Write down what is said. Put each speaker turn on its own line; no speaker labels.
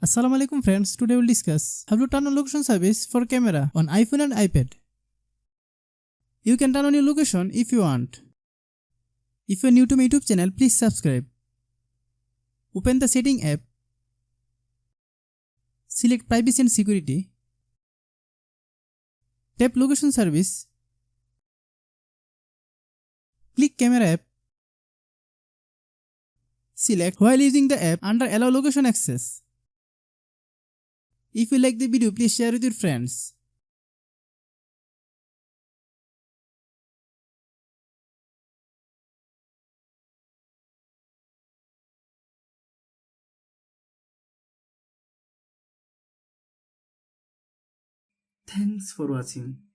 Assalamu alaikum friends, today we'll discuss how to turn on location service for camera on iPhone and iPad. You can turn on your location if you want. If you are new to my YouTube channel, please subscribe. Open the setting app. Select privacy and security. Tap location service. Click camera app. Select while using the app under allow location access. If you like the video, please share with your friends.
Thanks for watching.